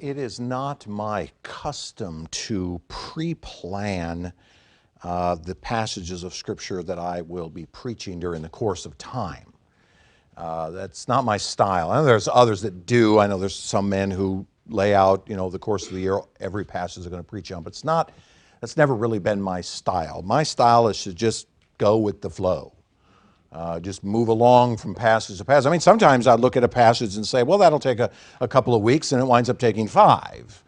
It is not my custom to pre-plan the passages of Scripture that I will be preaching during the course of time. That's not my style. I know there's others that do. I know there's some men who lay out, the course of the year, every passage they're going to preach on, but that's never really been my style. My style is to just go with the flow. Just move along from passage to passage. I mean, sometimes I look at a passage and say, well, that'll take a couple of weeks, and it winds up taking 5.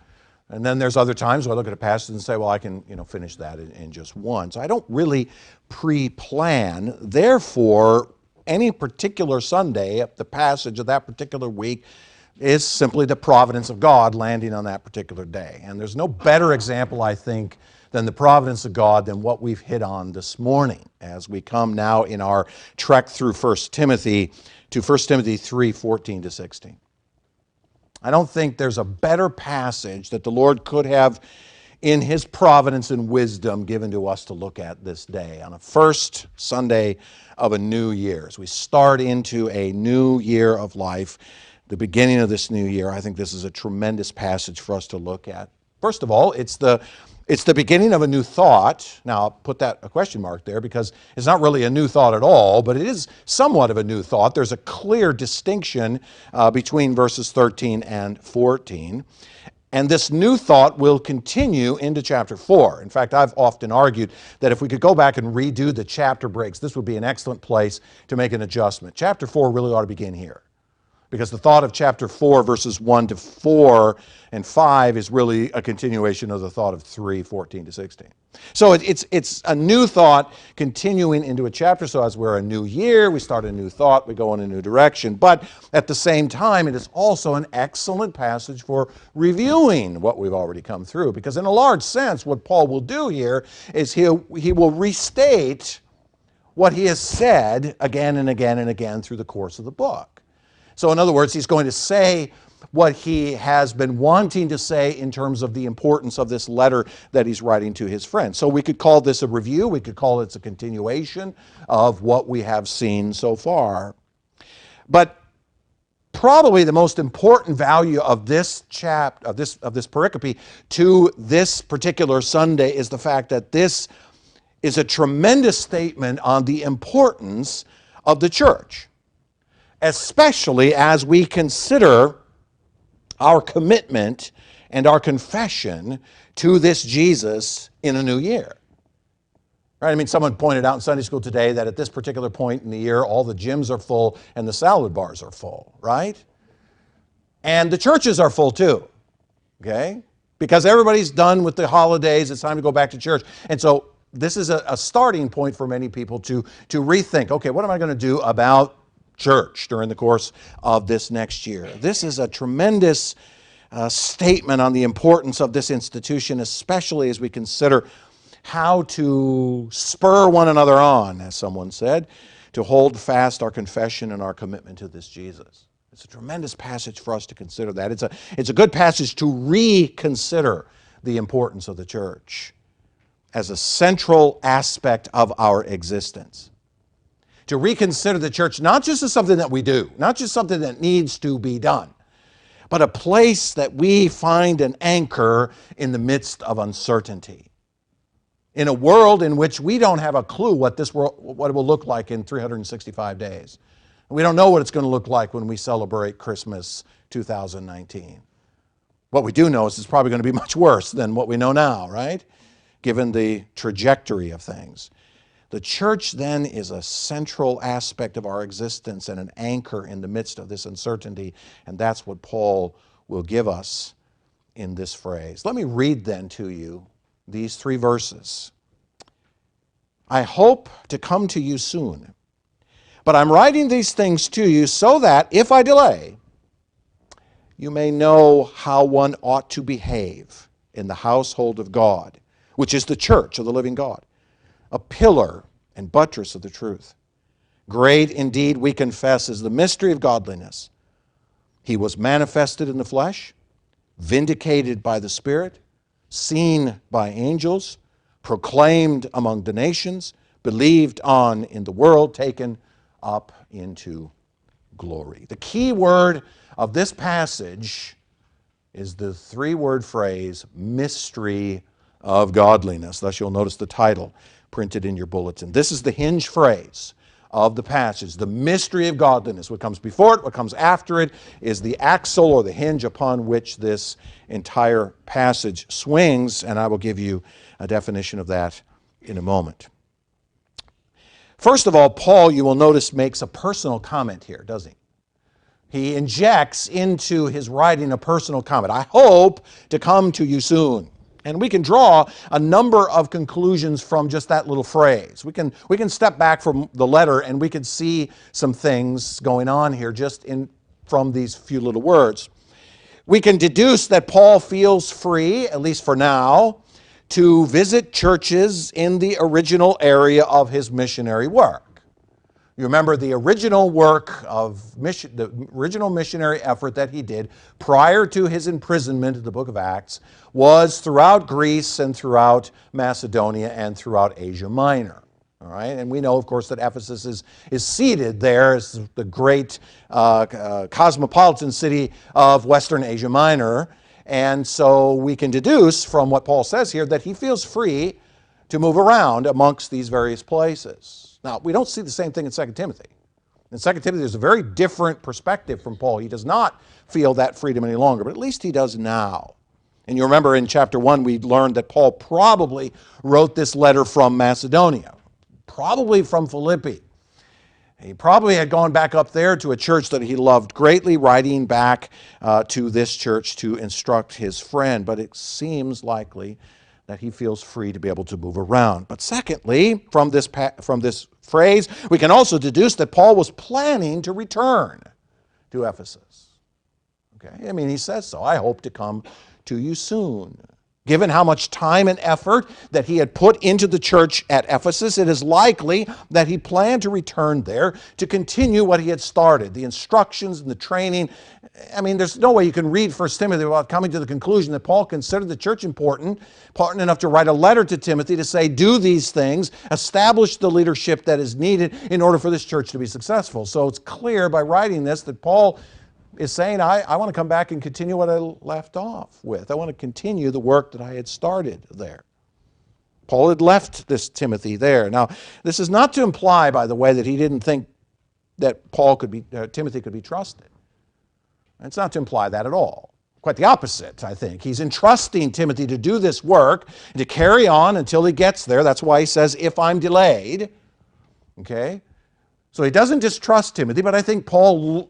And then there's other times where I look at a passage and say, well, I can finish that in just one. So I don't really pre-plan. Therefore, any particular Sunday, the passage of that particular week is simply the providence of God landing on that particular day. And there's no better example, I think, than the providence of God than what we've hit on this morning as we come now in our trek through 1 Timothy to 1 Timothy 3:14-16. I don't think there's a better passage that the Lord could have in His providence and wisdom given to us to look at this day on a first Sunday of a new year. As we start into a new year of life, the beginning of this new year, I think this is a tremendous passage for us to look at. First of all, it's the beginning of a new thought. Now, I'll put a question mark there because it's not really a new thought at all, but it is somewhat of a new thought. There's a clear distinction between verses 13 and 14. And this new thought will continue into chapter 4. In fact, I've often argued that if we could go back and redo the chapter breaks, this would be an excellent place to make an adjustment. Chapter 4 really ought to begin here, because the thought of chapter 4, verses 1 to 4 and 5 is really a continuation of the thought of 3:14-16. So it's a new thought continuing into a chapter. So as we're a new year, we start a new thought, we go in a new direction. But at the same time, it is also an excellent passage for reviewing what we've already come through. Because in a large sense, what Paul will do here is he will restate what he has said again and again and again through the course of the book. So in other words, he's going to say what he has been wanting to say in terms of the importance of this letter that he's writing to his friends. So we could call this a review. We could call it a continuation of what we have seen so far. But probably the most important value of this chapter, of this pericope to this particular Sunday is the fact that this is a tremendous statement on the importance of the church, especially as we consider our commitment and our confession to this Jesus in a new year. Right? I mean, someone pointed out in Sunday school today that at this particular point in the year, all the gyms are full and the salad bars are full, right? And the churches are full too, okay? Because everybody's done with the holidays, it's time to go back to church. And so this is a starting point for many people to rethink, okay, what am I going to do about church during the course of this next year? This is a tremendous statement on the importance of this institution, especially as we consider how to spur one another on, as someone said, to hold fast our confession and our commitment to this Jesus. It's a tremendous passage for us to consider that. It's a good passage to reconsider the importance of the church as a central aspect of our existence. To reconsider the church not just as something that we do, not just something that needs to be done, but a place that we find an anchor in the midst of uncertainty. In a world in which we don't have a clue what it will look like in 365 days. We don't know what it's going to look like when we celebrate Christmas 2019. What we do know is it's probably going to be much worse than what we know now, right? Given the trajectory of things. The church then is a central aspect of our existence and an anchor in the midst of this uncertainty, and that's what Paul will give us in this phrase. Let me read then to you these 3 verses. I hope to come to you soon, but I'm writing these things to you so that, if I delay, you may know how one ought to behave in the household of God, which is the church of the living God, a pillar and buttress of the truth. Great indeed, we confess, is the mystery of godliness. He was manifested in the flesh, vindicated by the Spirit, seen by angels, proclaimed among the nations, believed on in the world, taken up into glory. The key word of this passage is the three-word phrase, Mystery of Godliness. Thus you'll notice the title printed in your bulletin. This is the hinge phrase of the passage, the mystery of godliness. What comes before it, what comes after it, is the axle or the hinge upon which this entire passage swings, and I will give you a definition of that in a moment. First of all, Paul, you will notice, makes a personal comment here, doesn't he? He injects into his writing a personal comment. I hope to come to you soon. And we can draw a number of conclusions from just that little phrase. We can step back from the letter and we can see some things going on here just from these few little words. We can deduce that Paul feels free, at least for now, to visit churches in the original area of his missionary work. You remember the original work of the original missionary effort that he did prior to his imprisonment in the book of Acts was throughout Greece and throughout Macedonia and throughout Asia Minor. All right, and we know, of course, that Ephesus is seated there as the great cosmopolitan city of Western Asia Minor. And so we can deduce from what Paul says here that he feels free to move around amongst these various places. Now, we don't see the same thing in 2 Timothy. In 2 Timothy, there's a very different perspective from Paul. He does not feel that freedom any longer, but at least he does now. And you remember in chapter 1, we learned that Paul probably wrote this letter from Macedonia, probably from Philippi. He probably had gone back up there to a church that he loved greatly, writing back to this church to instruct his friend. But it seems likely that he feels free to be able to move around. But secondly, from this phrase, we can also deduce that Paul was planning to return to Ephesus. Okay, I mean, he says so. I hope to come to you soon. Given how much time and effort that he had put into the church at Ephesus, it is likely that he planned to return there to continue what he had started, the instructions and the training. I mean, there's no way you can read 1 Timothy without coming to the conclusion that Paul considered the church important enough to write a letter to Timothy to say, do these things, establish the leadership that is needed in order for this church to be successful. So it's clear by writing this that Paul is saying, I want to come back and continue what I left off with. I want to continue the work that I had started there. Paul had left this Timothy there. Now, this is not to imply, by the way, that he didn't think that Timothy could be trusted. It's not to imply that at all. Quite the opposite, I think. He's entrusting Timothy to do this work and to carry on until he gets there. That's why he says, if I'm delayed. Okay? So he doesn't distrust Timothy, but I think Paul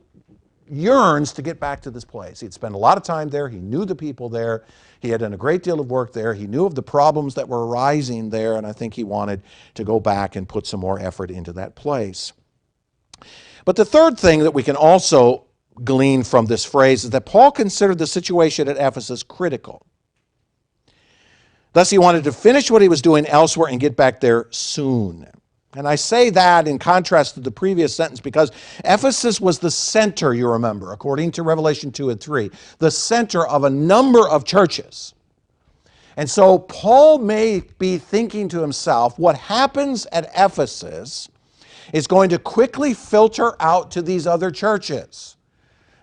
yearns to get back to this place. He'd spent a lot of time there. He knew the people there. He had done a great deal of work there. He knew of the problems that were arising there, and I think he wanted to go back and put some more effort into that place. But the third thing that we can also glean from this phrase is that Paul considered the situation at Ephesus critical. Thus, he wanted to finish what he was doing elsewhere and get back there soon. And I say that in contrast to the previous sentence because Ephesus was the center, you remember, according to Revelation 2 and 3, the center of a number of churches. And so Paul may be thinking to himself, what happens at Ephesus is going to quickly filter out to these other churches.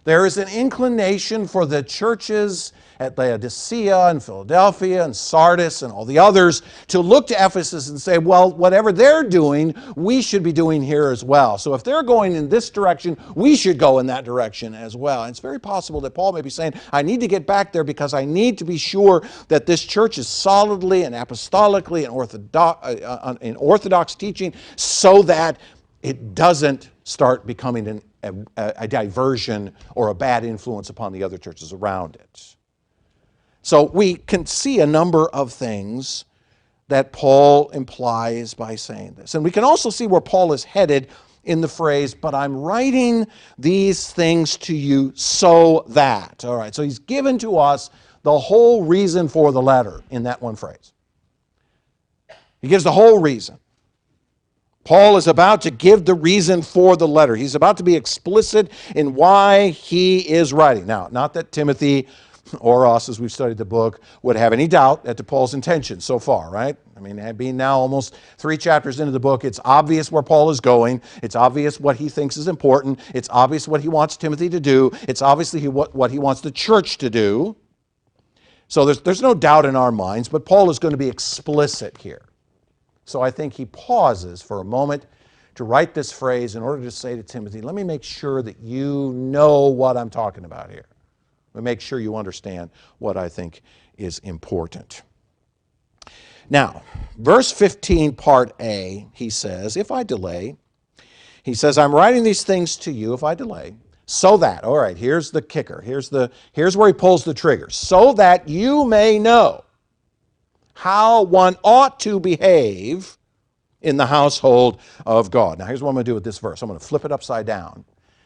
There is an inclination for the churches at Laodicea and Philadelphia and Sardis and all the others to look to Ephesus and say, well, whatever they're doing, we should be doing here as well. So if they're going in this direction, we should go in that direction as well. And it's very possible that Paul may be saying, I need to get back there because I need to be sure that this church is solidly and apostolically and in orthodox teaching so that it doesn't start becoming a diversion or a bad influence upon the other churches around it. So we can see a number of things that Paul implies by saying this. And we can also see where Paul is headed in the phrase, but I'm writing these things to you so that. All right, so he's given to us the whole reason for the letter in that one phrase. He gives the whole reason. Paul is about to give the reason for the letter. He's about to be explicit in why he is writing. Now, not that Timothy or us, as we've studied the book, would have any doubt as to Paul's intentions so far, right? I mean, being now almost 3 chapters into the book, it's obvious where Paul is going. It's obvious what he thinks is important. It's obvious what he wants Timothy to do. It's obviously what he wants the church to do. So there's no doubt in our minds, but Paul is going to be explicit here. So I think he pauses for a moment to write this phrase in order to say to Timothy, let me make sure that you know what I'm talking about here. Let me make sure you understand what I think is important. Now, verse 15, part A, he says, if I delay, he says, I'm writing these things to you if I delay, so that, all right, here's the kicker. Here's where he pulls the trigger. So that you may know how one ought to behave in the household of God. Now, here's what I'm going to do with this verse. I'm going to flip it upside down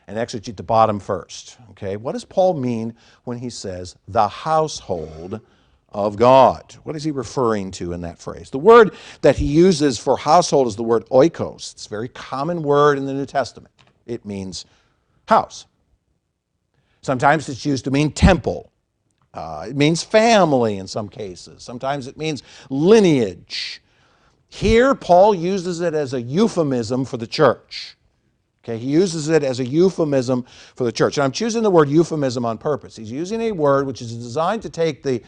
and exegete the bottom first. Okay, what does Paul mean when he says the household of God? What is he referring to in that phrase? The word that he uses for household is the word oikos. It's a very common word in the New Testament. It means house. Sometimes it's used to mean temple. It means family in some cases. Sometimes it means lineage. Here, Paul uses it as a euphemism for the church. Okay, he uses it as a euphemism for the church. And I'm choosing the word euphemism on purpose. He's using a word which is designed to take the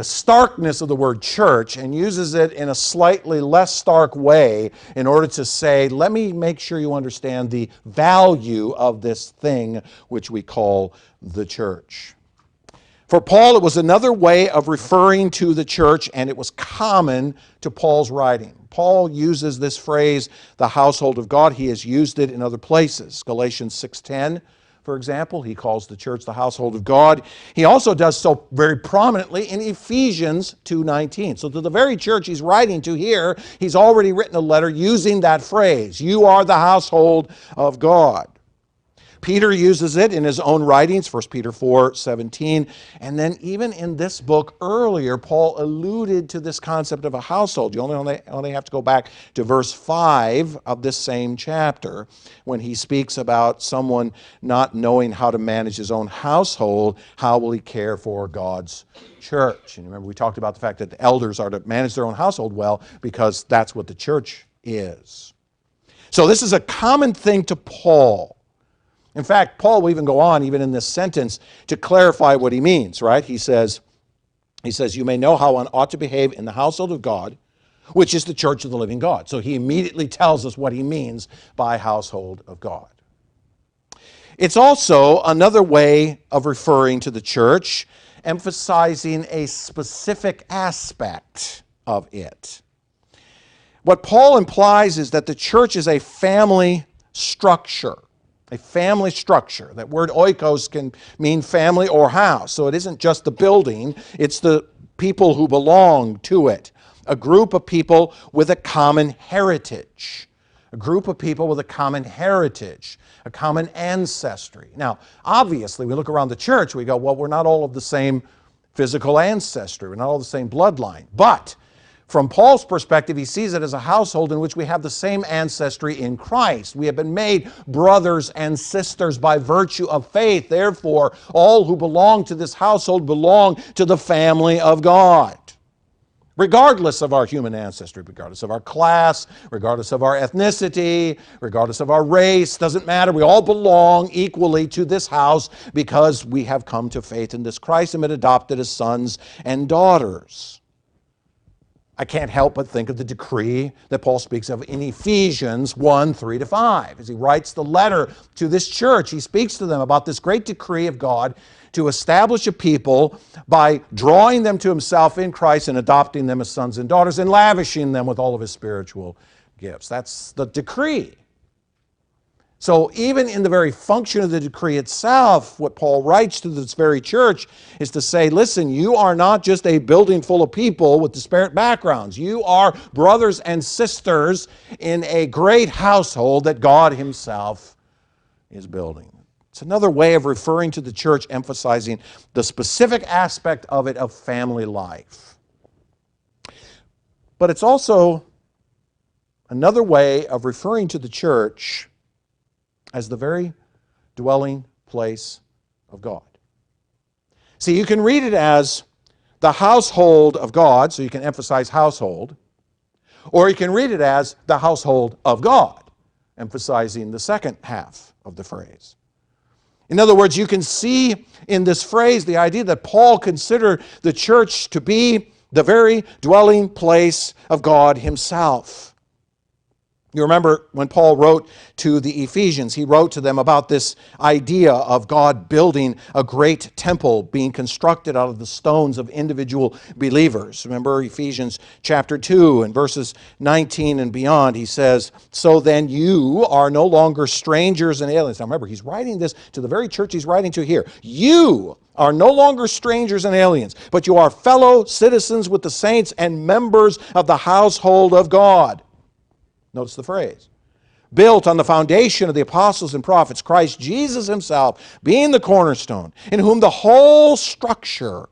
starkness of the word church and uses it in a slightly less stark way in order to say, let me make sure you understand the value of this thing which we call the church. For Paul, it was another way of referring to the church, and it was common to Paul's writing. Paul uses this phrase, the household of God. He has used it in other places. Galatians 6:10, for example, he calls the church the household of God. He also does so very prominently in Ephesians 2:19. So to the very church he's writing to here, he's already written a letter using that phrase. You are the household of God. Peter uses it in his own writings, 1 Peter 4:17. And then even in this book earlier, Paul alluded to this concept of a household. You only have to go back to verse 5 of this same chapter when he speaks about someone not knowing how to manage his own household. How will he care for God's church? And remember, we talked about the fact that the elders are to manage their own household well because that's what the church is. So this is a common thing to Paul. In fact, Paul will even go on, even in this sentence, to clarify what he means, right? He says, you may know how one ought to behave in the household of God, which is the church of the living God. So he immediately tells us what he means by household of God. It's also another way of referring to the church, emphasizing a specific aspect of it. What Paul implies is that the church is a family structure. A family structure. That word oikos can mean family or house. So it isn't just the building, it's the people who belong to it. A group of people with a common heritage. A group of people with a common heritage, a common ancestry. Now, obviously, we look around the church, we go, well, we're not all of the same physical ancestry. We're not all the same bloodline. But from Paul's perspective, he sees it as a household in which we have the same ancestry in Christ. We have been made brothers and sisters by virtue of faith. Therefore, all who belong to this household belong to the family of God. Regardless of our human ancestry, regardless of our class, regardless of our ethnicity, regardless of our race, doesn't matter. We all belong equally to this house because we have come to faith in this Christ and been adopted as sons and daughters. I can't help but think of the decree that Paul speaks of in Ephesians 1:3-5. As he writes the letter to this church, he speaks to them about this great decree of God to establish a people by drawing them to himself in Christ and adopting them as sons and daughters and lavishing them with all of his spiritual gifts. That's the decree. So even in the very function of the decree itself, what Paul writes to this very church is to say, listen, you are not just a building full of people with disparate backgrounds. You are brothers and sisters in a great household that God himself is building. It's another way of referring to the church, emphasizing the specific aspect of it of family life. But it's also another way of referring to the church as the very dwelling place of God. See, you can read it as the household of God, so you can emphasize household, or you can read it as the household of God, emphasizing the second half of the phrase. In other words, you can see in this phrase the idea that Paul considered the church to be the very dwelling place of God himself. You remember when Paul wrote to the Ephesians, he wrote to them about this idea of God building a great temple being constructed out of the stones of individual believers. Remember Ephesians chapter 2 and verses 19 and beyond, he says, "So then you are no longer strangers and aliens." Now remember, he's writing this to the very church he's writing to here. You are no longer strangers and aliens, but you are fellow citizens with the saints and members of the household of God. Notice the phrase. Built on the foundation of the apostles and prophets, Christ Jesus himself being the cornerstone, in whom the whole structure,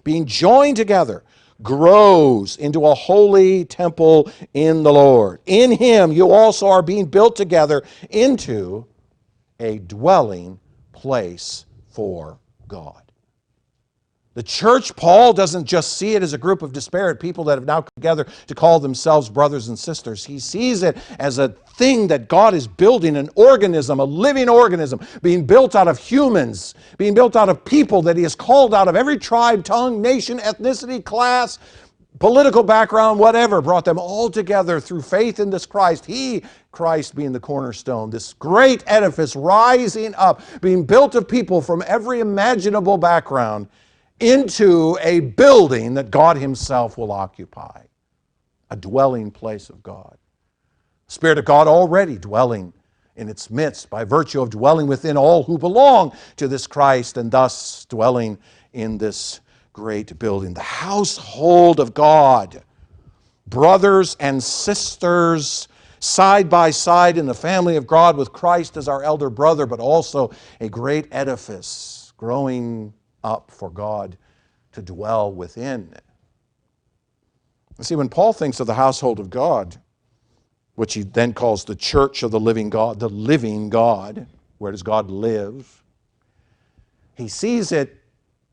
being joined together, grows into a holy temple in the Lord. In him you also are being built together into a dwelling place for God. The church, Paul doesn't just see it as a group of disparate people that have now come together to call themselves brothers and sisters. He sees it as a thing that God is building, an organism, a living organism, being built out of humans, being built out of people that he has called out of every tribe, tongue, nation, ethnicity, class, political background, whatever, brought them all together through faith in this Christ. Christ being the cornerstone, this great edifice rising up, being built of people from every imaginable background, into a building that God himself will occupy, a dwelling place of God. The Spirit of God already dwelling in its midst by virtue of dwelling within all who belong to this Christ and thus dwelling in this great building. The household of God, brothers and sisters side by side in the family of God with Christ as our elder brother, but also a great edifice growing up for God to dwell within. You see, when Paul thinks of the household of God, which he then calls the church of the living God, where does God live? He sees it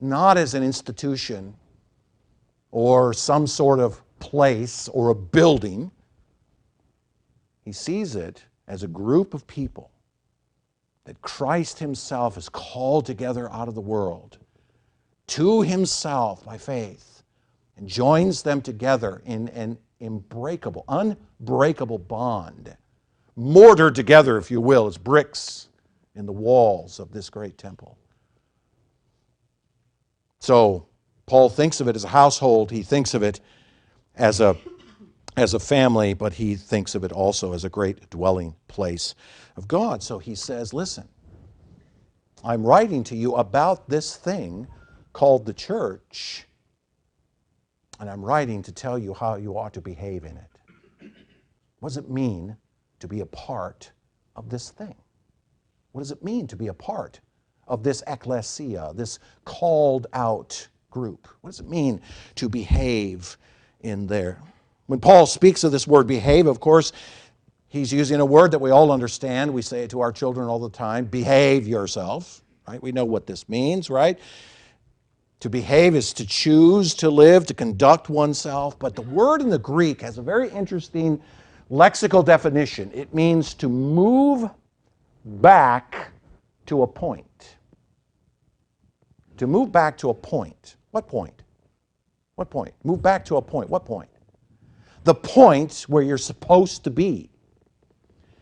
not as an institution or some sort of place or a building. He sees it as a group of people that Christ himself has called together out of the world to himself by faith, and joins them together in an unbreakable bond, mortared together, if you will, as bricks in the walls of this great temple. So Paul thinks of it as a household, he thinks of it as a family, but he thinks of it also as a great dwelling place of God. So he says, listen, I'm writing to you about this thing called the church, and I'm writing to tell you how you ought to behave in it. What does it mean to be a part of this thing? What does it mean to be a part of this ecclesia, this called out group? What does it mean to behave in there? When Paul speaks of this word behave, of course, he's using a word that we all understand. We say it to our children all the time, behave yourself, right? We know what this means, right? To behave is to choose to live, to conduct oneself. But the word in the Greek has a very interesting lexical definition. It means to move back to a point. To move back to a point. What point? What point? Move back to a point. What point? The point where you're supposed to be.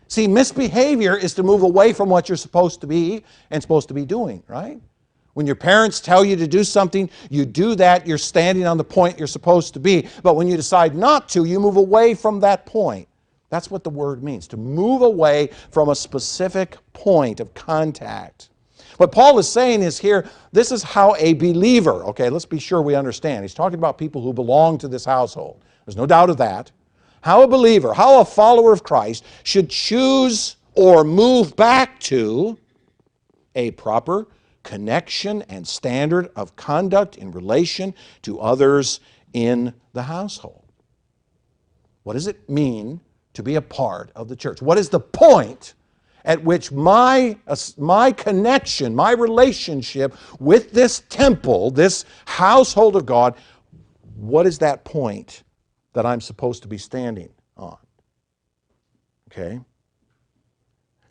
See, misbehavior is to move away from what you're supposed to be and supposed to be doing, right? When your parents tell you to do something, you do that, you're standing on the point you're supposed to be. But when you decide not to, you move away from that point. That's what the word means, to move away from a specific point of contact. What Paul is saying is here, this is how a believer, okay, let's be sure we understand. He's talking about people who belong to this household. There's no doubt of that. How a believer, how a follower of Christ should choose or move back to a proper connection and standard of conduct in relation to others in the household. What does it mean to be a part of the church? What is the point at which my connection, my relationship with this temple, this household of God, what is that point that I'm supposed to be standing on? Okay?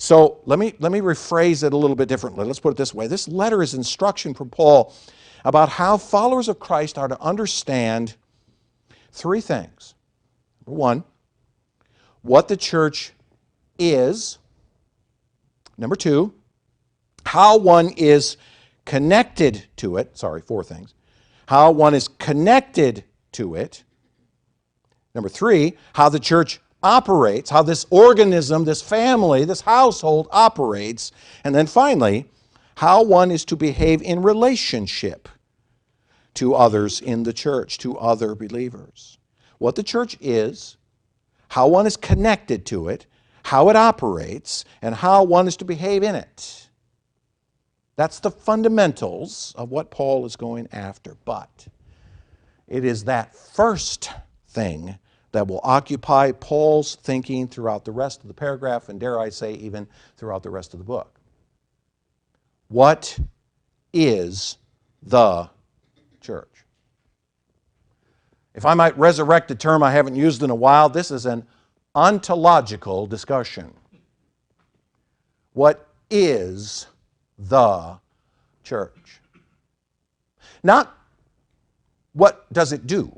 So let me rephrase it a little bit differently. Let's put it this way. This letter is instruction from Paul about how followers of Christ are to understand three things. Number one, what the church is. Number two, how one is connected to it. Sorry, four things. How one is connected to it. Number three, how the church operates, how this organism, this family, this household operates. And then finally, how one is to behave in relationship to others in the church, to other believers. What the church is, how one is connected to it, how it operates, and how one is to behave in it. That's the fundamentals of what Paul is going after. But it is that first thing that will occupy Paul's thinking throughout the rest of the paragraph, and dare I say even throughout the rest of the book. What is the church? If I might resurrect a term I haven't used in a while, this is an ontological discussion. What is the church? Not what does it do?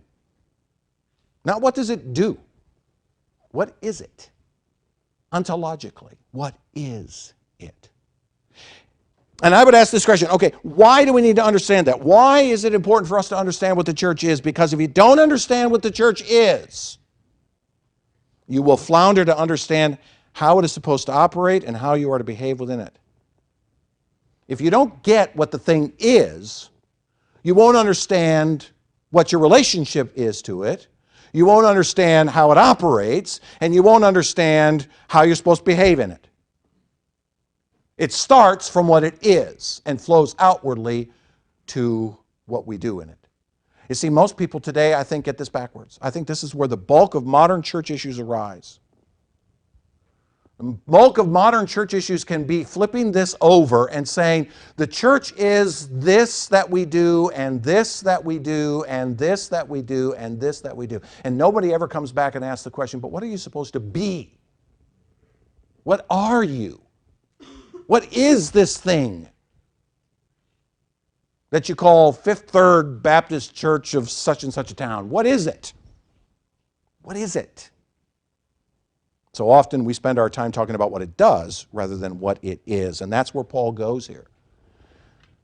Not what does it do? What is it? Ontologically, what is it? And I would ask this question, okay, why do we need to understand that? Why is it important for us to understand what the church is? Because if you don't understand what the church is, you will flounder to understand how it is supposed to operate and how you are to behave within it. If you don't get what the thing is, you won't understand what your relationship is to it. You won't understand how it operates, and you won't understand how you're supposed to behave in it. It starts from what it is and flows outwardly to what we do in it. You see, most people today, I think, get this backwards. I think this is where the bulk of modern church issues arise. The bulk of modern church issues can be flipping this over and saying, the church is this that we do, and this that we do, and this that we do, and this that we do. And nobody ever comes back and asks the question, but what are you supposed to be? What are you? What is this thing that you call Fifth Third Baptist Church of such and such a town? What is it? What is it? So often we spend our time talking about what it does rather than what it is. And that's where Paul goes here.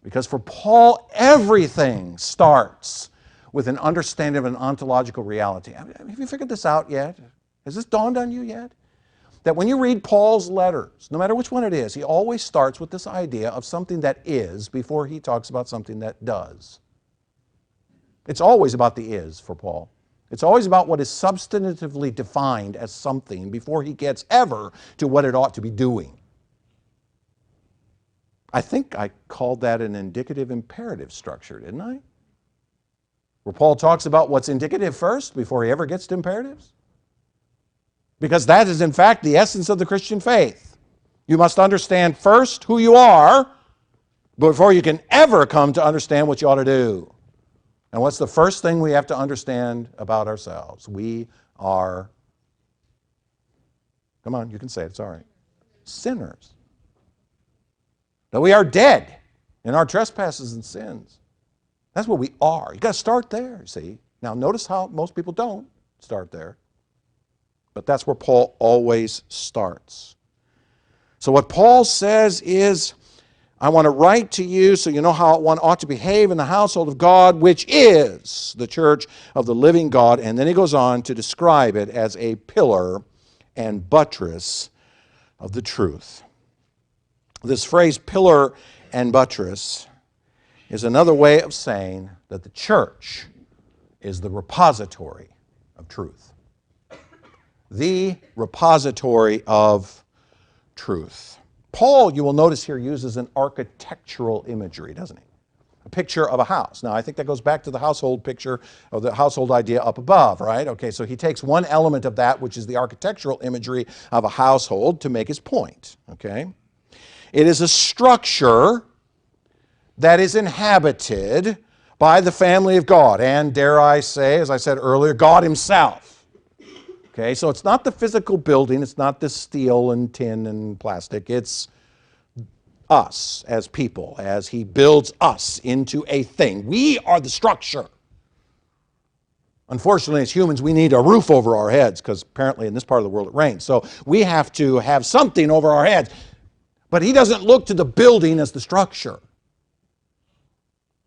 Because for Paul, everything starts with an understanding of an ontological reality. Have you figured this out yet? Has this dawned on you yet? That when you read Paul's letters, no matter which one it is, he always starts with this idea of something that is before he talks about something that does. It's always about the is for Paul. It's always about what is substantively defined as something before he gets ever to what it ought to be doing. I think I called that an indicative imperative structure, didn't I? Where Paul talks about what's indicative first before he ever gets to imperatives. Because that is in fact the essence of the Christian faith. You must understand first who you are before you can ever come to understand what you ought to do. And what's the first thing we have to understand about ourselves? We are, come on, you can say it, it's all right, sinners. That we are dead in our trespasses and sins. That's what we are. You've got to start there, see. Now notice how most people don't start there. But that's where Paul always starts. So what Paul says is, I want to write to you so you know how one ought to behave in the household of God, which is the church of the living God. And then he goes on to describe it as a pillar and buttress of the truth. This phrase, pillar and buttress, is another way of saying that the church is the repository of truth. The repository of truth. Paul, you will notice here, uses an architectural imagery, doesn't he? A picture of a house. Now, I think that goes back to the household picture, or the household idea up above, right? Okay, so he takes one element of that, which is the architectural imagery of a household, to make his point, okay? It is a structure that is inhabited by the family of God, and dare I say, as I said earlier, God himself. Okay, so it's not the physical building, it's not the steel and tin and plastic, it's us as people, as he builds us into a thing. We are the structure. Unfortunately, as humans, we need a roof over our heads because apparently in this part of the world it rains. So we have to have something over our heads. But he doesn't look to the building as the structure.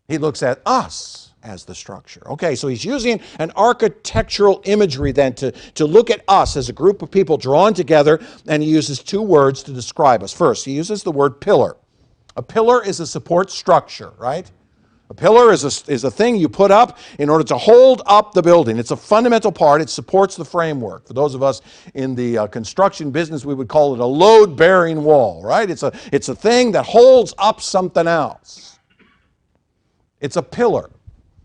He looks at us as the structure. Okay, so he's using an architectural imagery then to look at us as a group of people drawn together, and he uses two words to describe us. First, he uses the word pillar. A pillar is a support structure, right? A pillar is a thing you put up in order to hold up the building. It's a fundamental part. It supports the framework. For those of us in the construction business, we would call it a load-bearing wall, right? It's a thing that holds up something else. It's a pillar.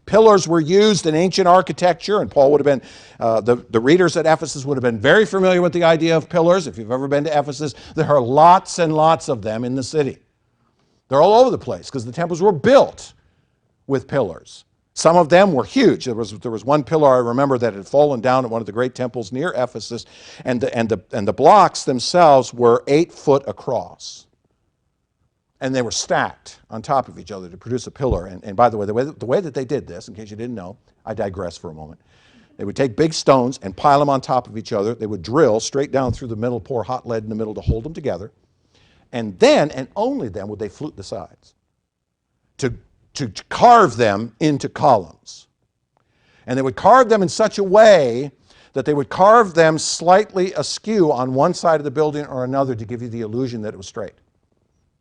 Pillars were used in ancient architecture, and Paul would have been, the readers at Ephesus would have been very familiar with the idea of pillars. If you've ever been to Ephesus, there are lots and lots of them in the city. They're all over the place because the temples were built with pillars. Some of them were huge. There was one pillar I remember that had fallen down at one of the great temples near Ephesus, and the blocks themselves were 8 foot across. And they were stacked on top of each other to produce a pillar. And by the way, the way that they did this, in case you didn't know, I digress for a moment. They would take big stones and pile them on top of each other. They would drill straight down through the middle, pour hot lead in the middle to hold them together. And then, and only then, would they flute the sides to carve them into columns. And they would carve them in such a way that they would carve them slightly askew on one side of the building or another to give you the illusion that it was straight.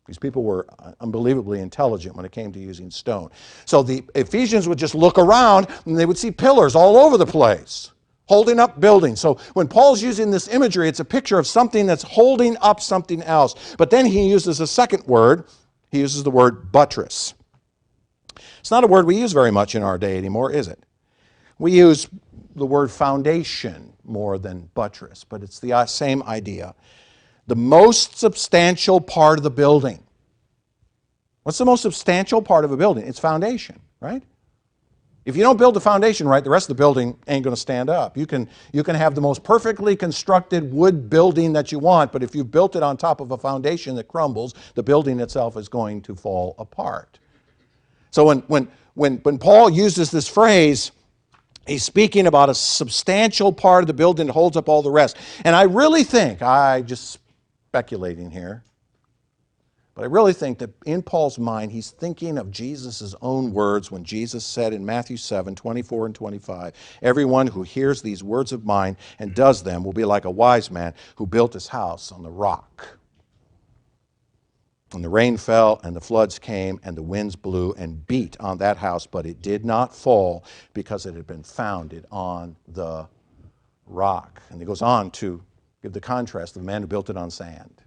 These people were unbelievably intelligent when it came to using stone. So the Ephesians would just look around and they would see pillars all over the place, holding up buildings. So when Paul's using this imagery, it's a picture of something that's holding up something else. But then he uses a second word. He uses the word buttress. It's not a word we use very much in our day anymore, is it? We use the word foundation more than buttress, but it's the same idea. The most substantial part of the building. What's the most substantial part of a building? It's foundation, right? If you don't build the foundation right, the rest of the building ain't going to stand up. You can have the most perfectly constructed wood building that you want, but if you've built it on top of a foundation that crumbles, the building itself is going to fall apart. So when Paul uses this phrase, he's speaking about a substantial part of the building that holds up all the rest. And I really think, I'm just speculating here, but I really think that in Paul's mind, he's thinking of Jesus' own words when Jesus said in Matthew 7, 24 and 25, everyone who hears these words of mine and does them will be like a wise man who built his house on the rock. And the rain fell, and the floods came, and the winds blew and beat on that house, but it did not fall because it had been founded on the rock. And he goes on to give the contrast of the man who built it on sand.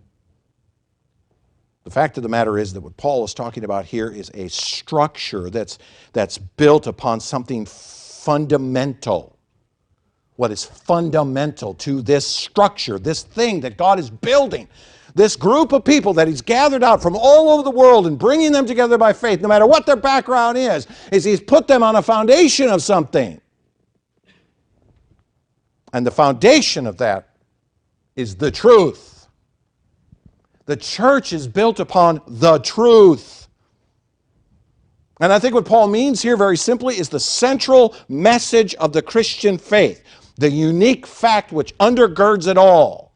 The fact of the matter is that what Paul is talking about here is a structure that's built upon something fundamental. What is fundamental to this structure, this thing that God is building, this group of people that he's gathered out from all over the world and bringing them together by faith, no matter what their background is he's put them on a foundation of something. And the foundation of that is the truth. The church is built upon the truth. And I think what Paul means here very simply is the central message of the Christian faith, the unique fact which undergirds it all.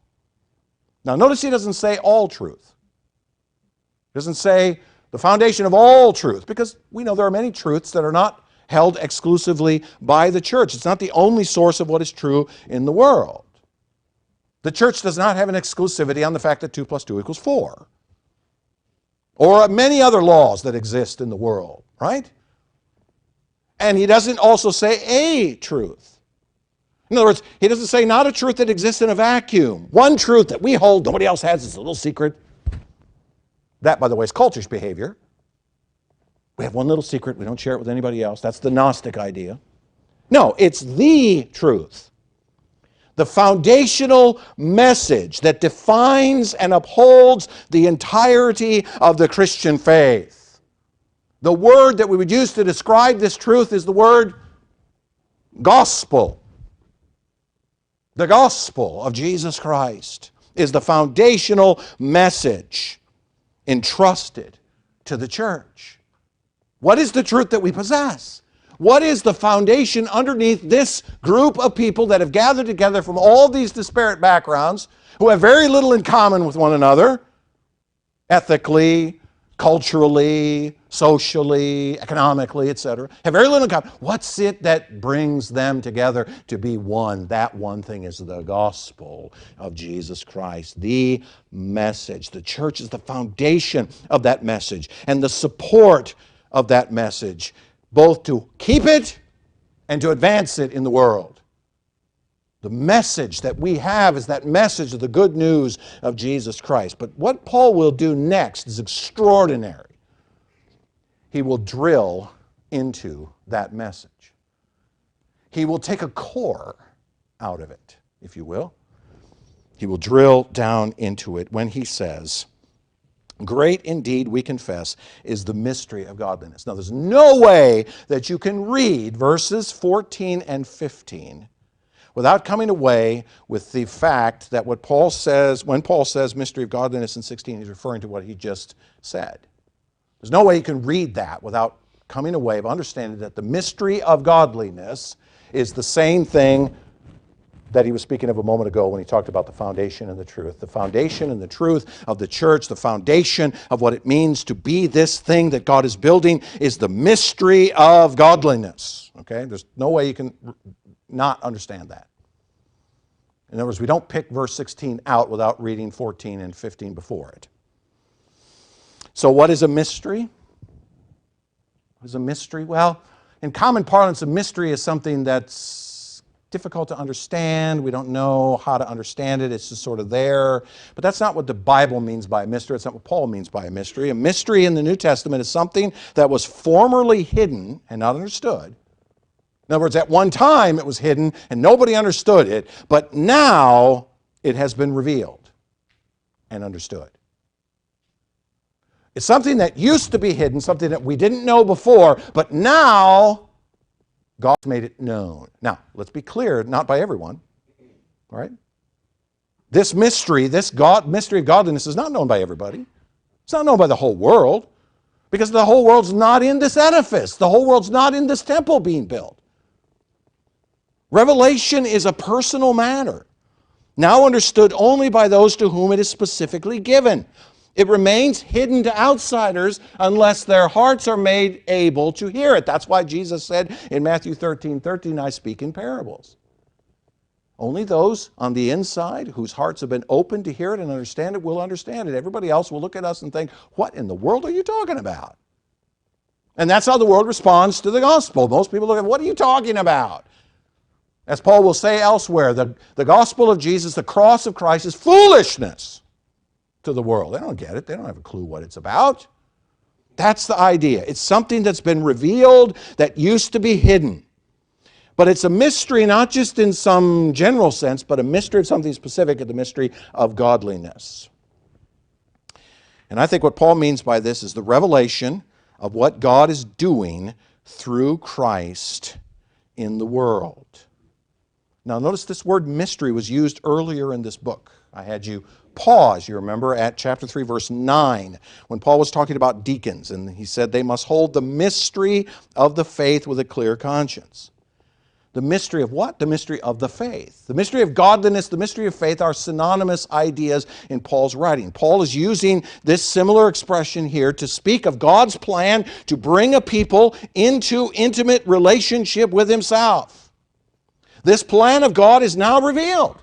Now notice he doesn't say all truth. He doesn't say the foundation of all truth, because we know there are many truths that are not held exclusively by the church. It's not the only source of what is true in the world. The church does not have an exclusivity on the fact that 2 plus 2 equals 4. Or many other laws that exist in the world, right? And he doesn't also say a truth. In other words, he doesn't say not a truth that exists in a vacuum. One truth that we hold, nobody else has, it's a little secret. That, by the way, is cultish behavior. We have one little secret, we don't share it with anybody else. That's the Gnostic idea. No, it's the truth. The foundational message that defines and upholds the entirety of the Christian faith. The word that we would use to describe this truth is the word gospel. The gospel of Jesus Christ is the foundational message entrusted to the church. What is the truth that we possess? What is the foundation underneath this group of people that have gathered together from all these disparate backgrounds, who have very little in common with one another, ethically, culturally, socially, economically, etc., have very little in common. What's it that brings them together to be one? That one thing is the gospel of Jesus Christ, the message. The church is the foundation of that message and the support of that message, both to keep it and to advance it in the world. The message that we have is that message of the good news of Jesus Christ. But what Paul will do next is extraordinary. He will drill into that message. He will take a core out of it, if you will. He will drill down into it when he says, "Great indeed, we confess, is the mystery of godliness." Now, there's no way that you can read verses 14 and 15 without coming away with the fact that what Paul says, when Paul says mystery of godliness in 16, he's referring to what he just said. There's no way you can read that without coming away of understanding that the mystery of godliness is the same thing that he was speaking of a moment ago when he talked about the foundation and the truth. The foundation and the truth of the church, the foundation of what it means to be this thing that God is building, is the mystery of godliness. Okay? There's no way you can not understand that. In other words, we don't pick verse 16 out without reading 14 and 15 before it. So what is a mystery? What is a mystery? Well, in common parlance, a mystery is something that's difficult to understand. We don't know how to understand it. It's just sort of there. But that's not what the Bible means by a mystery. It's not what Paul means by a mystery. A mystery in the New Testament is something that was formerly hidden and not understood. In other words, at one time it was hidden and nobody understood it, but now it has been revealed and understood. It's something that used to be hidden, something that we didn't know before, but now God's made it known. Now, let's be clear, not by everyone, all right? This mystery, mystery of godliness is not known by everybody. It's not known by the whole world, because the whole world's not in this edifice. The whole world's not in this temple being built. Revelation is a personal matter, now understood only by those to whom it is specifically given. It remains hidden to outsiders unless their hearts are made able to hear it. That's why Jesus said in Matthew 13:13, "I speak in parables." Only those on the inside whose hearts have been opened to hear it and understand it will understand it. Everybody else will look at us and think, "What in the world are you talking about?" And that's how the world responds to the gospel. Most people look at, "What are you talking about?" As Paul will say elsewhere, the gospel of Jesus, the cross of Christ, is foolishness to the world. They don't get it. They don't have a clue what it's about. That's the idea. It's something that's been revealed that used to be hidden. But it's a mystery not just in some general sense, but a mystery of something specific, the mystery of godliness. And I think what Paul means by this is the revelation of what God is doing through Christ in the world. Now notice this word mystery was used earlier in this book. I had you pause, you remember, at chapter 3, verse 9, when Paul was talking about deacons, and he said they must hold the mystery of the faith with a clear conscience. The mystery of what? The mystery of the faith. The mystery of godliness, the mystery of faith are synonymous ideas in Paul's writing. Paul is using this similar expression here to speak of God's plan to bring a people into intimate relationship with himself. This plan of God is now revealed.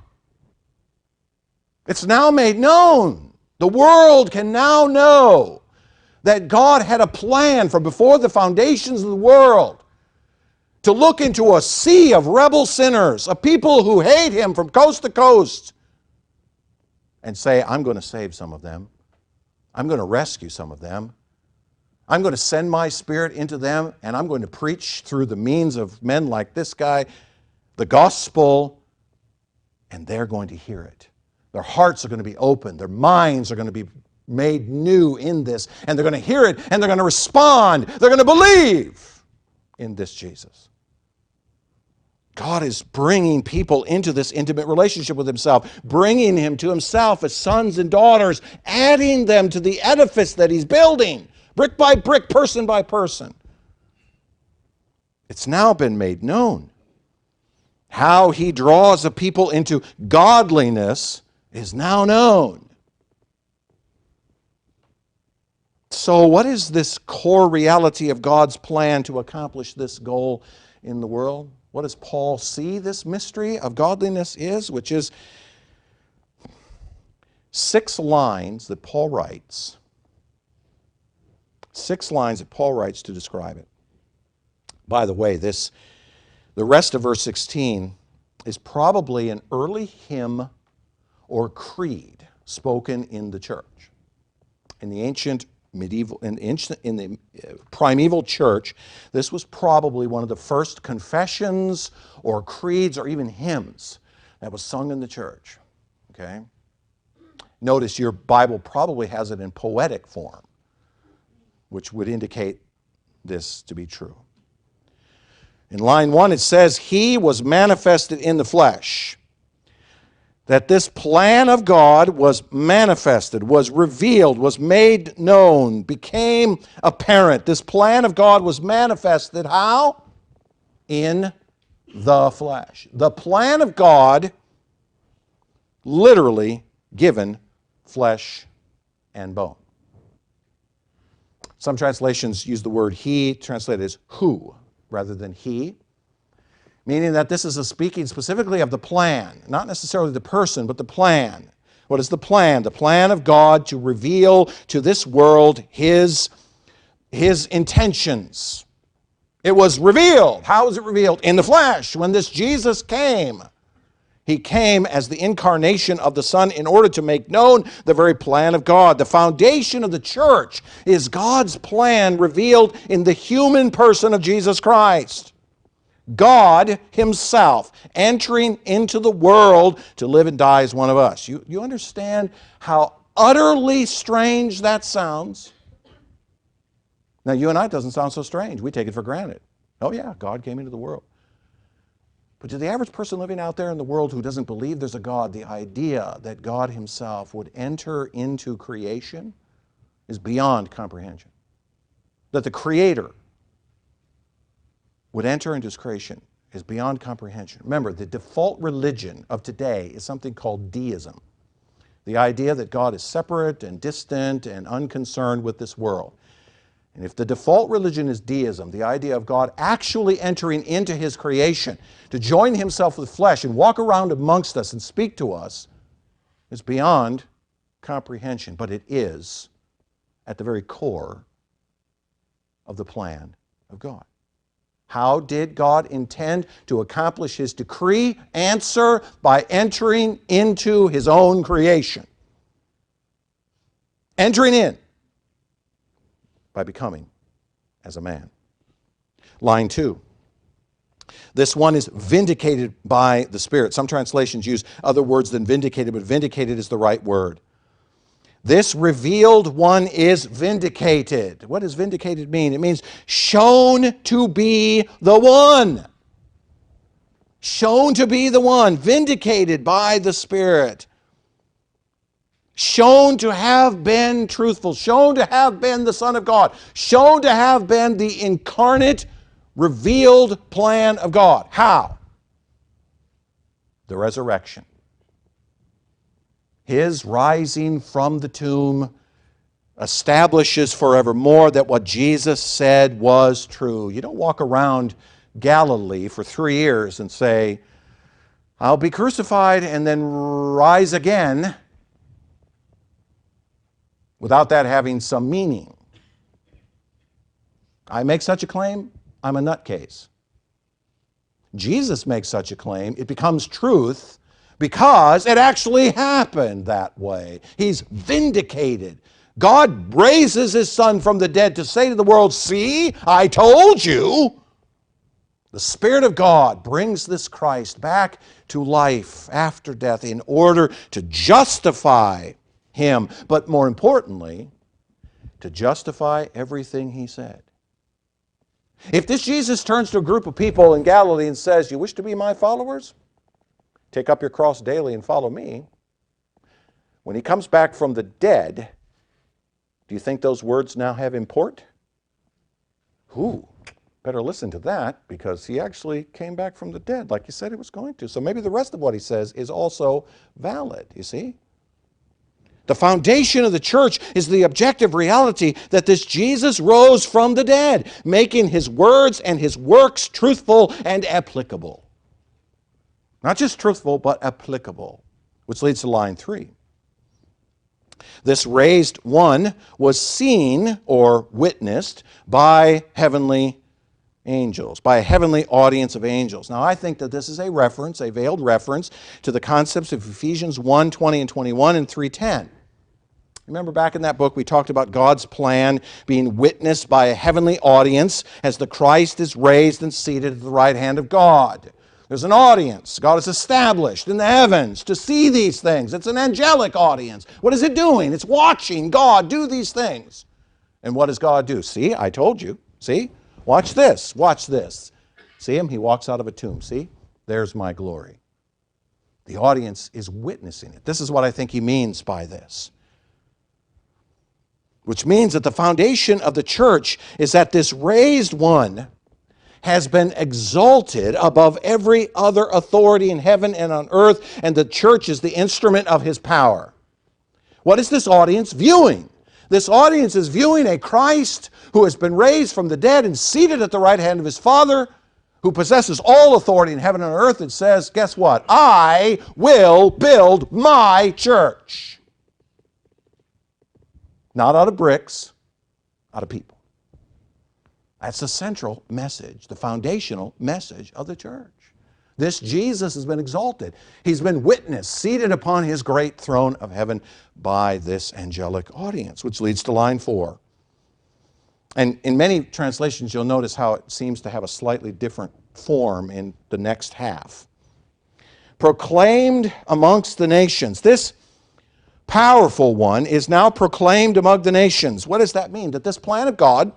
It's now made known. The world can now know that God had a plan from before the foundations of the world to look into a sea of rebel sinners, a people who hate him from coast to coast, and say, "I'm going to save some of them. I'm going to rescue some of them. I'm going to send my Spirit into them, and I'm going to preach through the means of men like this guy the gospel, and they're going to hear it. Their hearts are going to be opened. Their minds are going to be made new in this, and they're going to hear it, and they're going to respond. They're going to believe in this Jesus. God is bringing people into this intimate relationship with himself, bringing him to himself as sons and daughters, adding them to the edifice that he's building, brick by brick, person by person. It's now been made known. How he draws a people into godliness is now known. So what is this core reality of God's plan to accomplish this goal in the world? What does Paul see this mystery of godliness is? Which is 6 lines that Paul writes. 6 lines that Paul writes to describe it. By the way, the rest of verse 16 is probably an early hymn or creed spoken in the church. In the primeval church, this was probably one of the first confessions or creeds or even hymns that was sung in the church. Okay? Notice your Bible probably has it in poetic form, which would indicate this to be true. In line 1 it says, "He was manifested in the flesh." That this plan of God was manifested, was revealed, was made known, became apparent. This plan of God was manifested how? In the flesh. The plan of God, literally given flesh and bone. Some translations use the word he, translated as who, rather than he. Meaning that this is a speaking specifically of the plan, not necessarily the person, but the plan. What is the plan? The plan of God to reveal to this world His intentions. It was revealed. How was it revealed? In the flesh. When this Jesus came, He came as the incarnation of the Son in order to make known the very plan of God. The foundation of the church is God's plan revealed in the human person of Jesus Christ. God Himself entering into the world to live and die as one of us. You understand how utterly strange that sounds? Now, you and I, it doesn't sound so strange. We take it for granted. Oh yeah, God came into the world. But to the average person living out there in the world who doesn't believe there's a God, the idea that God Himself would enter into creation is beyond comprehension. That the Creator would enter into His creation is beyond comprehension. Remember, the default religion of today is something called deism. The idea that God is separate and distant and unconcerned with this world. And if the default religion is deism, the idea of God actually entering into His creation to join Himself with flesh and walk around amongst us and speak to us is beyond comprehension. But it is at the very core of the plan of God. How did God intend to accomplish His decree? Answer, by entering into His own creation. Entering in by becoming as a man. Line 2. This one is vindicated by the Spirit. Some translations use other words than vindicated, but vindicated is the right word. This revealed one is vindicated. What does vindicated mean? It means shown to be the one. Shown to be the one. Vindicated by the Spirit. Shown to have been truthful. Shown to have been the Son of God. Shown to have been the incarnate, revealed plan of God. How? The resurrection. His rising from the tomb establishes forevermore that what Jesus said was true. You don't walk around Galilee for 3 years and say, I'll be crucified and then rise again, without that having some meaning. I make such a claim, I'm a nutcase. Jesus makes such a claim, it becomes truth, because it actually happened that way. He's vindicated. God raises His Son from the dead to say to the world, see, I told you. The Spirit of God brings this Christ back to life after death in order to justify Him, but more importantly, to justify everything He said. If this Jesus turns to a group of people in Galilee and says, "You wish to be my followers? Take up your cross daily and follow me." When he comes back from the dead, do you think those words now have import? Ooh, better listen to that, because he actually came back from the dead like he said he was going to. So maybe the rest of what he says is also valid, you see? The foundation of the church is the objective reality that this Jesus rose from the dead, making his words and his works truthful and applicable. Not just truthful, but applicable, which leads to line 3. This raised one was seen or witnessed by heavenly angels, by a heavenly audience of angels. Now, I think that this is a reference, a veiled reference, to the concepts of Ephesians 1:20 and 21 and 3:10. Remember back in that book we talked about God's plan being witnessed by a heavenly audience as the Christ is raised and seated at the right hand of God. There's an audience God has established in the heavens to see these things. It's an angelic audience. What is it doing? It's watching God do these things. And what does God do? See, I told you. See? Watch this. Watch this. See him? He walks out of a tomb. See? There's my glory. The audience is witnessing it. This is what I think he means by this. Which means that the foundation of the church is that this raised one has been exalted above every other authority in heaven and on earth, and the church is the instrument of his power. What is this audience viewing? This audience is viewing a Christ who has been raised from the dead and seated at the right hand of his Father, who possesses all authority in heaven and earth, and says, guess what? I will build my church. Not out of bricks, out of people. That's the central message, the foundational message of the church. This Jesus has been exalted. He's been witnessed, seated upon his great throne of heaven by this angelic audience, which leads to line 4. And in many translations, you'll notice how it seems to have a slightly different form in the next half. Proclaimed amongst the nations. This powerful one is now proclaimed among the nations. What does that mean? That this plan of God,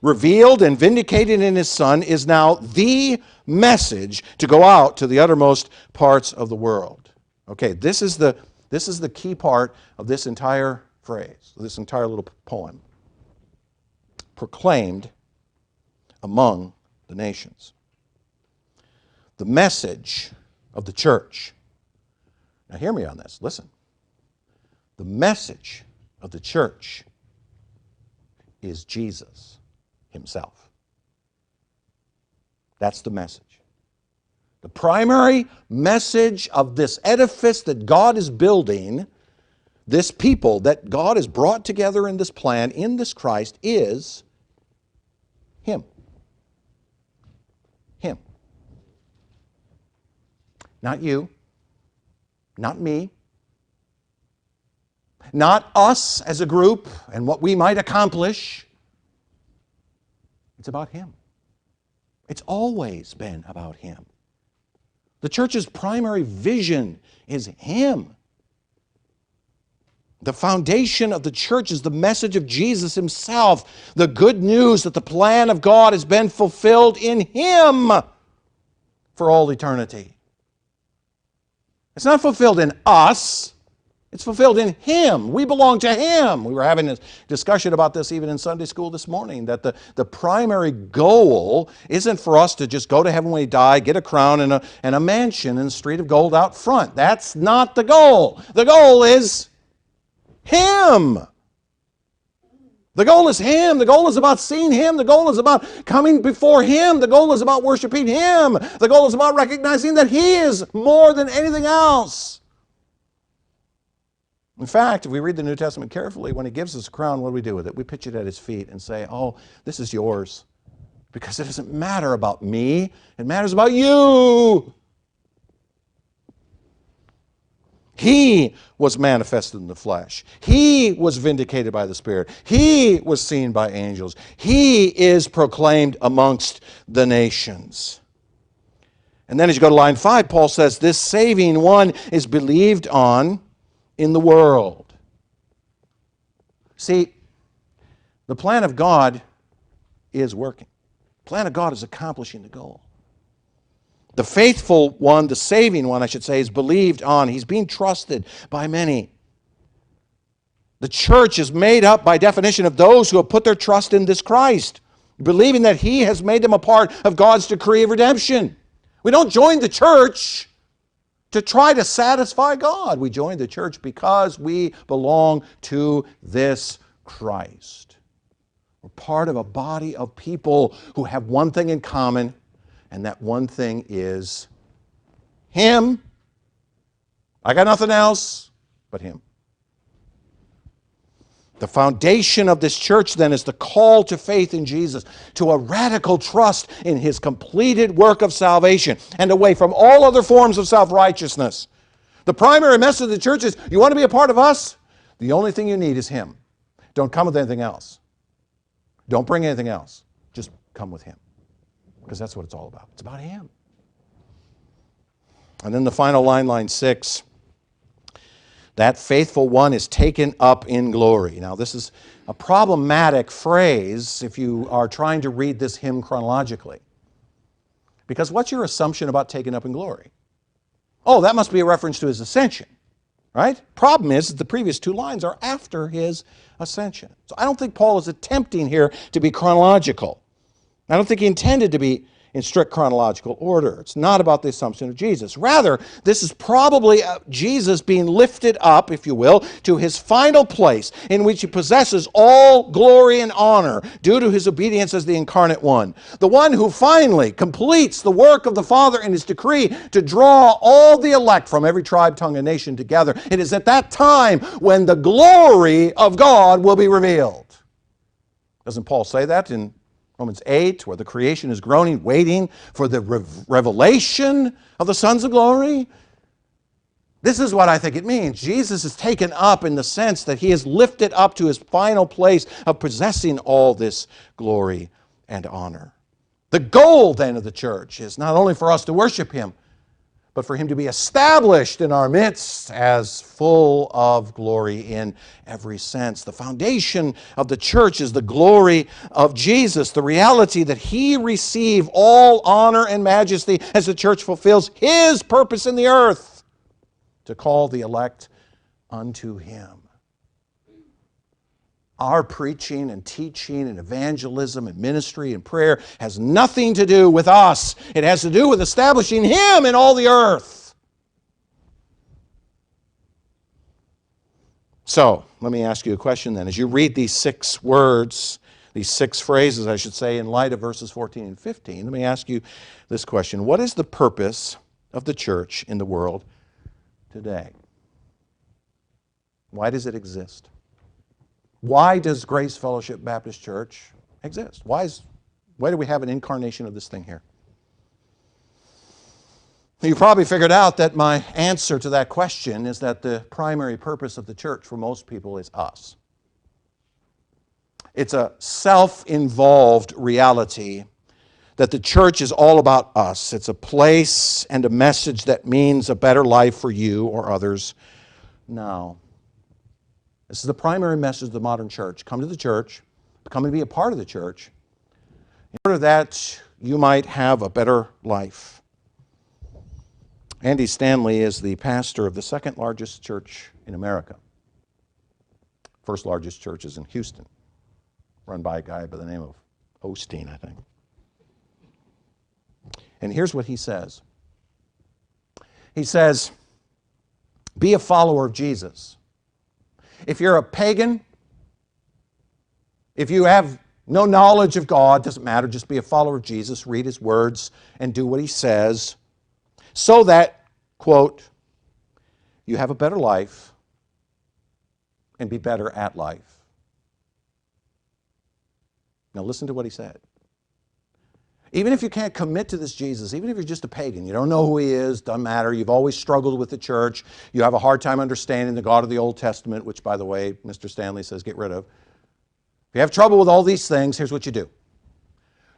revealed and vindicated in his Son, is now the message to go out to the uttermost parts of the world. Okay, this is the key part of this entire phrase, this entire little poem. Proclaimed among the nations. The message of the church. Now hear me on this. Listen. The message of the church is Jesus himself. That's the message. The primary message of this edifice that God is building, this people that God has brought together in this plan, in this Christ, is him. Him. Not you. Not me. Not us as a group and what we might accomplish. It's about him. It's always been about him. The church's primary vision is him. The foundation of the church is the message of Jesus himself, the good news that the plan of God has been fulfilled in him for all eternity. It's not fulfilled in us. It's fulfilled in him. We belong to him. We were having a discussion about this even in Sunday school this morning, that the primary goal isn't for us to just go to heaven when we die, get a crown and a mansion in the street of gold out front. That's not the goal. The goal is him. The goal is him. The goal is about seeing him. The goal is about coming before him. The goal is about worshiping him. The goal is about recognizing that he is more than anything else. In fact, if we read the New Testament carefully, when he gives us a crown, what do we do with it? We pitch it at his feet and say, oh, this is yours. Because it doesn't matter about me. It matters about you. He was manifested in the flesh. He was vindicated by the Spirit. He was seen by angels. He is proclaimed amongst the nations. And then as you go to line 5, Paul says, this saving one is believed on in the world. See, the plan of God is working. The plan of God is accomplishing the goal. The faithful one, the saving one, I should say, is believed on. He's being trusted by many. The church is made up by definition of those who have put their trust in this Christ, believing that he has made them a part of God's decree of redemption. We don't join the church to try to satisfy God. We join the church because we belong to this Christ. We're part of a body of people who have one thing in common, and that one thing is him. I got nothing else but him. The foundation of this church, then, is the call to faith in Jesus, to a radical trust in his completed work of salvation, and away from all other forms of self-righteousness. The primary message of the church is, you want to be a part of us? The only thing you need is him. Don't come with anything else. Don't bring anything else. Just come with him. Because that's what it's all about. It's about him. And then the final line, line 6. That faithful one is taken up in glory. Now, this is a problematic phrase if you are trying to read this hymn chronologically. Because what's your assumption about taken up in glory? Oh, that must be a reference to his ascension, right? Problem is that the previous two lines are after his ascension. So I don't think Paul is attempting here to be chronological. I don't think he intended to be in strict chronological order. It's not about the assumption of Jesus. Rather, this is probably Jesus being lifted up, if you will, to his final place in which he possesses all glory and honor due to his obedience as the incarnate one. The one who finally completes the work of the Father in his decree to draw all the elect from every tribe, tongue, and nation together. It is at that time when the glory of God will be revealed. Doesn't Paul say that in Romans 8, where the creation is groaning, waiting for the revelation of the sons of glory? This is what I think it means. Jesus is taken up in the sense that he is lifted up to his final place of possessing all this glory and honor. The goal, then, of the church is not only for us to worship him, but for him to be established in our midst as full of glory in every sense. The foundation of the church is the glory of Jesus, the reality that he receive all honor and majesty as the church fulfills his purpose in the earth, to call the elect unto him. Our preaching and teaching and evangelism and ministry and prayer has nothing to do with us. It has to do with establishing him in all the earth. So, let me ask you a question then. As you read these 6 words, these 6 phrases, I should say, in light of verses 14 and 15, let me ask you this question. What is the purpose of the church in the world today? Why does it exist? Why does Grace Fellowship Baptist Church exist? Why do we have an incarnation of this thing here? You probably figured out that my answer to that question is that the primary purpose of the church for most people is us. It's a self-involved reality that the church is all about us. It's a place and a message that means a better life for you or others now. This is the primary message of the modern church. Come to the church, come and be a part of the church, in order that you might have a better life. Andy Stanley is the pastor of the second largest church in America. First largest church is in Houston, run by a guy by the name of Osteen, I think. And here's what he says. He says, be a follower of Jesus. If you're a pagan, if you have no knowledge of God, doesn't matter, just be a follower of Jesus, read his words, and do what he says, so that, quote, you have a better life and be better at life. Now listen to what he said. Even if you can't commit to this Jesus, even if you're just a pagan, you don't know who he is, doesn't matter, you've always struggled with the church, you have a hard time understanding the God of the Old Testament, which, by the way, Mr. Stanley says get rid of. If you have trouble with all these things, here's what you do.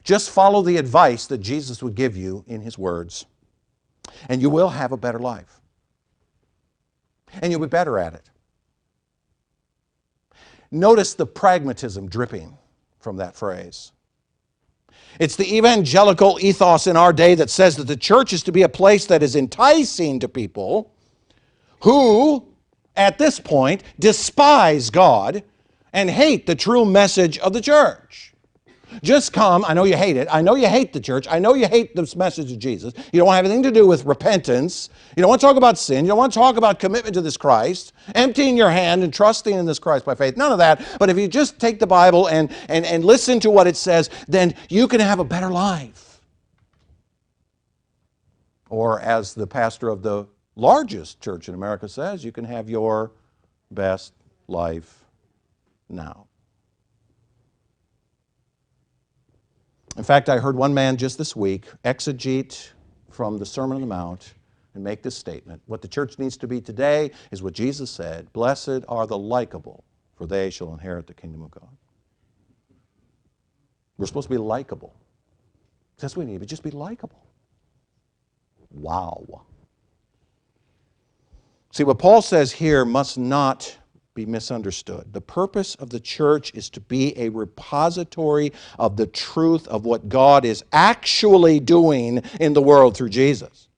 Just follow the advice that Jesus would give you in his words, and you will have a better life. And you'll be better at it. Notice the pragmatism dripping from that phrase. It's the evangelical ethos in our day that says that the church is to be a place that is enticing to people who, at this point, despise God and hate the true message of the church. Just come. I know you hate it. I know you hate the church. I know you hate this message of Jesus. You don't want to have anything to do with repentance. You don't want to talk about sin. You don't want to talk about commitment to this Christ, emptying your hand and trusting in this Christ by faith. None of that. But if you just take the Bible and listen to what it says, then you can have a better life. Or as the pastor of the largest church in America says, you can have your best life now. In fact, I heard one man just this week exegete from the Sermon on the Mount and make this statement. What the church needs to be today is what Jesus said, "Blessed are the likable, for they shall inherit the kingdom of God." We're supposed to be likable. That's what we need, but just be likable. Wow. See, what Paul says here must not be misunderstood. The purpose of the church is to be a repository of the truth of what God is actually doing in the world through Jesus.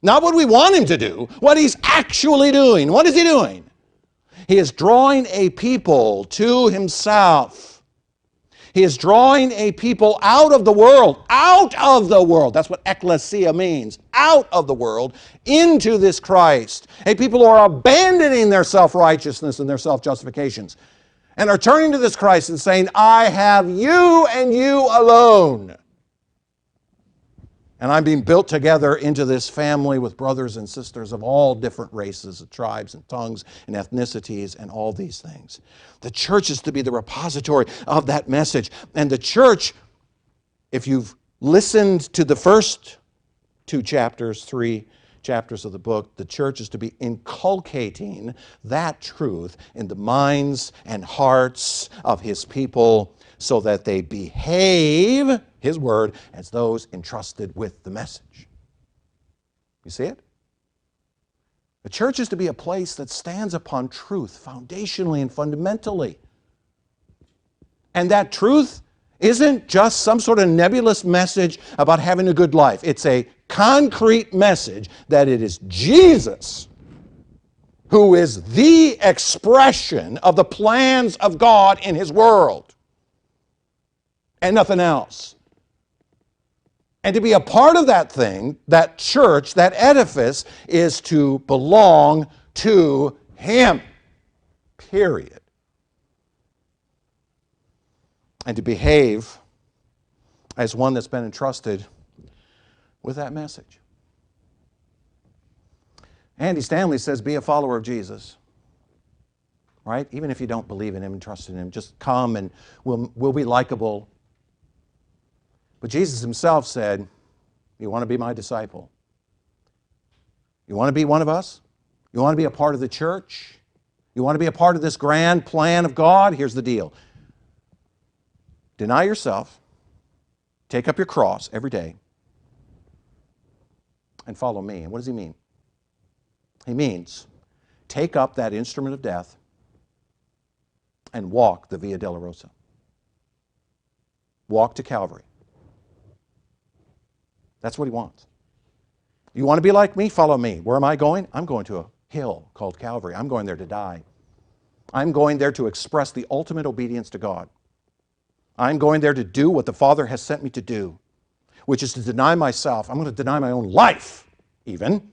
Not what we want Him to do, what He's actually doing. What is He doing? He is drawing a people to Himself. He is drawing a people out of the world. That's what ecclesia means. Out of the world, into this Christ. A people who are abandoning their self-righteousness and their self-justifications and are turning to this Christ and saying, "I have you and you alone. And I'm being built together into this family with brothers and sisters of all different races, and tribes and tongues and ethnicities and all these things." The church is to be the repository of that message. And the church, if you've listened to the first 3 chapters of the book, the church is to be inculcating that truth in the minds and hearts of His people so that they behave, His word, as those entrusted with the message. You see it? The church is to be a place that stands upon truth foundationally and fundamentally. And that truth isn't just some sort of nebulous message about having a good life. It's a concrete message that it is Jesus who is the expression of the plans of God in His world and nothing else. And to be a part of that thing, that church, that edifice, is to belong to Him. Period. And to behave as one that's been entrusted with that message. Andy Stanley says, be a follower of Jesus. Right? Even if you don't believe in Him and trust in Him, just come and we'll be likable. But Jesus Himself said, you want to be my disciple? You want to be one of us? You want to be a part of the church? You want to be a part of this grand plan of God? Here's the deal. Deny yourself, take up your cross every day, and follow me. And what does He mean? He means take up that instrument of death and walk the Via Dolorosa. Walk to Calvary. That's what He wants. You want to be like me? Follow me. Where am I going? I'm going to a hill called Calvary. I'm going there to die. I'm going there to express the ultimate obedience to God. I'm going there to do what the Father has sent me to do, which is to deny myself. I'm going to deny my own life, even.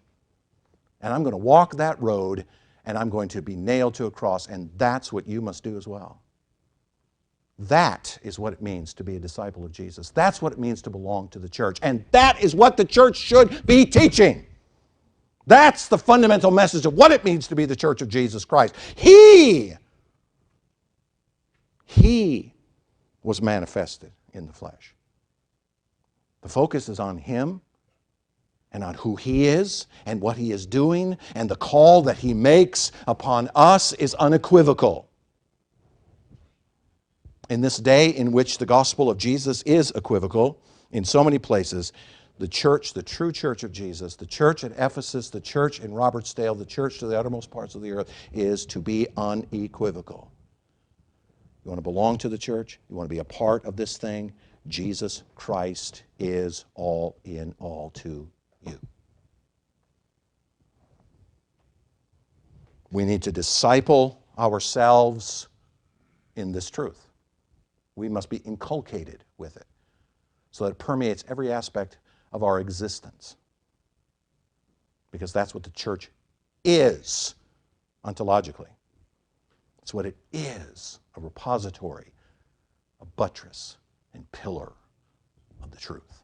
And I'm going to walk that road, and I'm going to be nailed to a cross, and that's what you must do as well. That is what it means to be a disciple of Jesus. That's what it means to belong to the church. And that is what the church should be teaching. That's the fundamental message of what it means to be the church of Jesus Christ. He was manifested in the flesh. The focus is on Him and on who He is and what He is doing, and the call that He makes upon us is unequivocal. In this day in which the gospel of Jesus is equivocal in so many places, the church, the true church of Jesus, the church at Ephesus, the church in Robertsdale, the church to the uttermost parts of the earth, is to be unequivocal. You want to belong to the church? You want to be a part of this thing? Jesus Christ is all in all to you. We need to disciple ourselves in this truth. We must be inculcated with it so that it permeates every aspect of our existence. Because that's what the church is ontologically. It's what it is, a repository, a buttress and pillar of the truth.